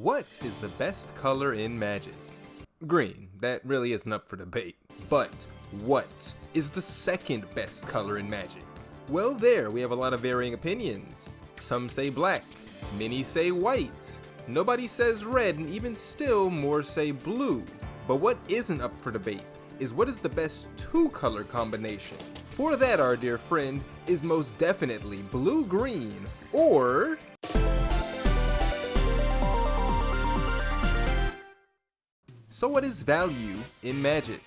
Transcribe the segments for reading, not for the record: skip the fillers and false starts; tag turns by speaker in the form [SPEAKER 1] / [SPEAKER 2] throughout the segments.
[SPEAKER 1] What is the best color in Magic? Green. That really isn't up for debate. But what is the second best color in Magic? Well, there we have a lot of varying opinions. Some say black, many say white, nobody says red, and even still more say blue. But what isn't up for debate is what is the best two-color combination. For that, our dear friend, is most definitely blue-green, or so what is value in Magic?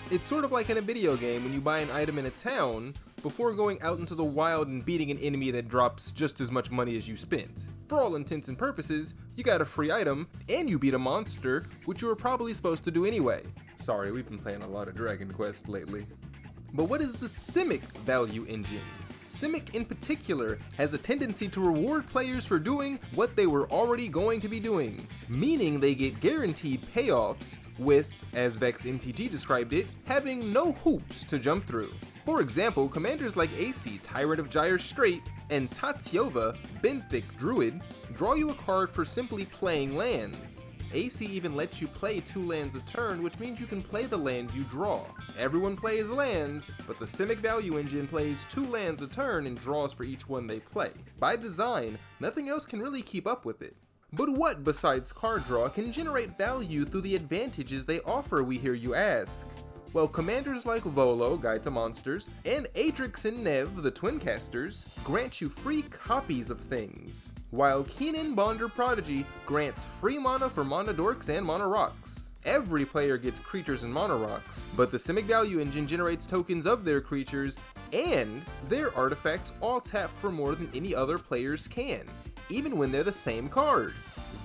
[SPEAKER 1] It's sort of like in a video game when you buy an item in a town before going out into the wild and beating an enemy that drops just as much money as you spent. For all intents and purposes, you got a free item, and you beat a monster, which you were probably supposed to do anyway. Sorry, we've been playing a lot of Dragon Quest lately. But what is the Simic value engine? Simic in particular has a tendency to reward players for doing what they were already going to be doing, meaning they get guaranteed payoffs with, as Vex MTG described it, having no hoops to jump through. For example, commanders like Aesi, Tyrant of Gyre Strait, and Tatyova, Benthic Druid, draw you a card for simply playing lands. Aesi even lets you play 2 lands a turn, which means you can play the lands you draw. Everyone plays lands, but the Simic value engine plays 2 lands a turn and draws for each one they play. By design, nothing else can really keep up with it. But what besides card draw can generate value through the advantages they offer, we hear you ask? Well, commanders like Volo, Guide to Monsters, and Adrix and Nev, the Twin Casters, grant you free copies of things, while Keenan Bonder Prodigy grants free mana for Mana Dorks and Mana Rocks. Every player gets creatures and Mana Rocks, but the Simic value engine generates tokens of their creatures, and their artifacts all tap for more than any other players can, even when they're the same card.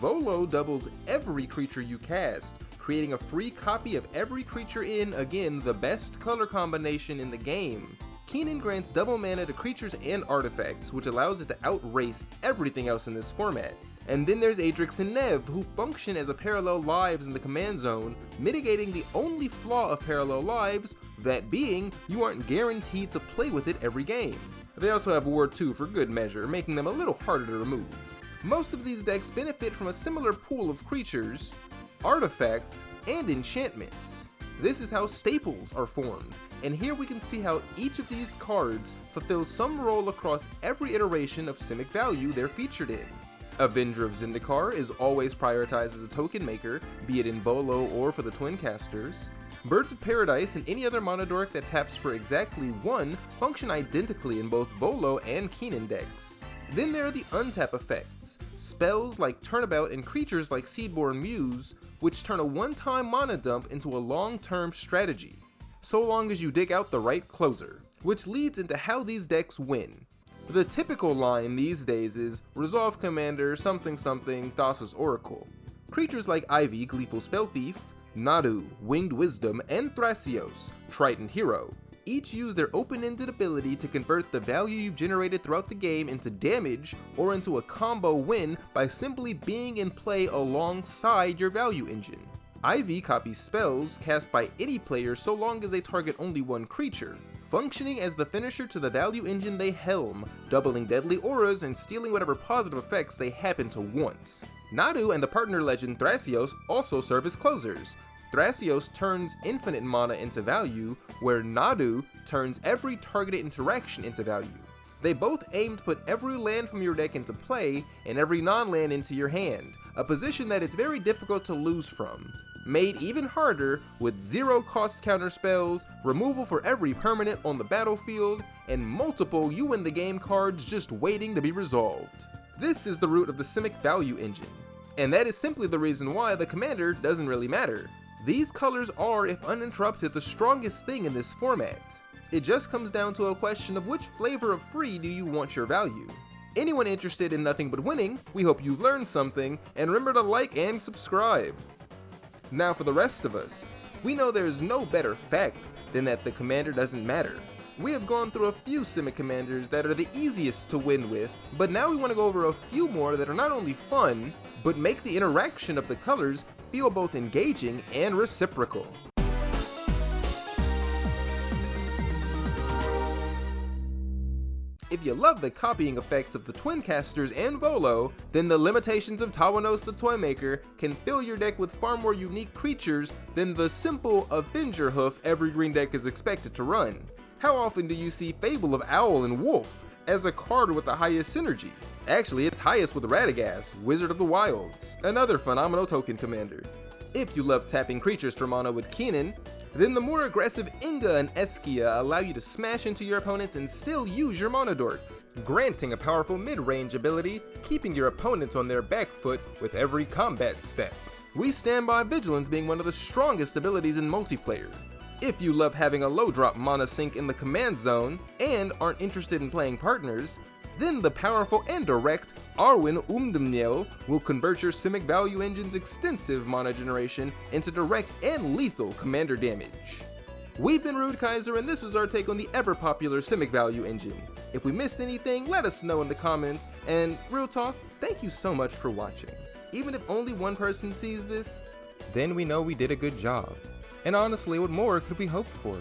[SPEAKER 1] Volo doubles every creature you cast, creating a free copy of every creature in, again, the best color combination in the game. Keenan grants double mana to creatures and artifacts, which allows it to outrace everything else in this format. And then there's Adrix and Nev, who function as a parallel lives in the command zone, mitigating the only flaw of parallel lives, that being, you aren't guaranteed to play with it every game. They also have Ward 2 for good measure, making them a little harder to remove. Most of these decks benefit from a similar pool of creatures, artifacts, and enchantments. This is how staples are formed, and here we can see how each of these cards fulfills some role across every iteration of Simic value they're featured in. Avenger of Zendikar is always prioritized as a token maker, be it in Volo or for the Twin Casters. Birds of Paradise and any other Mana Dork that taps for exactly 1 function identically in both Volo and Keenan decks. Then there are the untap effects, spells like Turnabout and creatures like Seedborn Muse, which turn a one-time mana dump into a long-term strategy, so long as you dig out the right closer, which leads into how these decks win. The typical line these days is Resolve Commander something something Thassa's Oracle. Creatures like Ivy, Gleeful Spell Thief, Nadu, Winged Wisdom, and Thrasios, Triton Hero, each use their open-ended ability to convert the value you've generated throughout the game into damage or into a combo win by simply being in play alongside your value engine. Ivy copies spells cast by any player so long as they target only 1 creature, functioning as the finisher to the value engine they helm, doubling deadly auras and stealing whatever positive effects they happen to want. Nadu and the partner legend Thrasios also serve as closers. Thrasios turns infinite mana into value, where Nadu turns every targeted interaction into value. They both aim to put every land from your deck into play and every non-land into your hand, a position that it's very difficult to lose from. Made even harder with 0 cost counter spells, removal for every permanent on the battlefield, and multiple you win the game cards just waiting to be resolved. This is the root of the Simic value engine, and that is simply the reason why the commander doesn't really matter. These colors are, if uninterrupted, the strongest thing in this format. It just comes down to a question of which flavor of free do you want your value. Anyone interested in nothing but winning, we hope you've learned something, and remember to like and subscribe. Now for the rest of us, we know there's no better fact than that the commander doesn't matter. We have gone through a few Simic commanders that are the easiest to win with, but now we want to go over a few more that are not only fun, but make the interaction of the colors feel both engaging and reciprocal.
[SPEAKER 2] If
[SPEAKER 1] if you love the copying effects of the Twin Casters and Volo, then the limitations of Tawanos the Toymaker can fill your deck with far more unique creatures than the simple Avenger Hoof every green deck is expected to run. How often do you see Fable of Owl and Wolf as a card with the highest synergy? Actually, it's highest with Radagast, Wizard of the Wilds, another phenomenal token commander. If you love tapping creatures for mana with Kenan, then the more aggressive Inga and Eskia allow you to smash into your opponents and still use your mana dorks, granting a powerful mid-range ability, keeping your opponents on their back foot with every combat step. We stand by Vigilance being one of the strongest abilities in multiplayer. If you love having a low drop mana sink in the command zone and aren't interested in playing partners, then the powerful and direct Arwen Umdumniel will convert your Simic Value Engine's extensive mana generation into direct and lethal commander damage. We've been Rude Kaiser, and this was our take on the ever-popular Simic Value Engine. If we missed anything, let us know in the comments, and real talk, thank you so much for watching. Even if only one person sees this, then we know we did a good job. And honestly, what more could we hope for?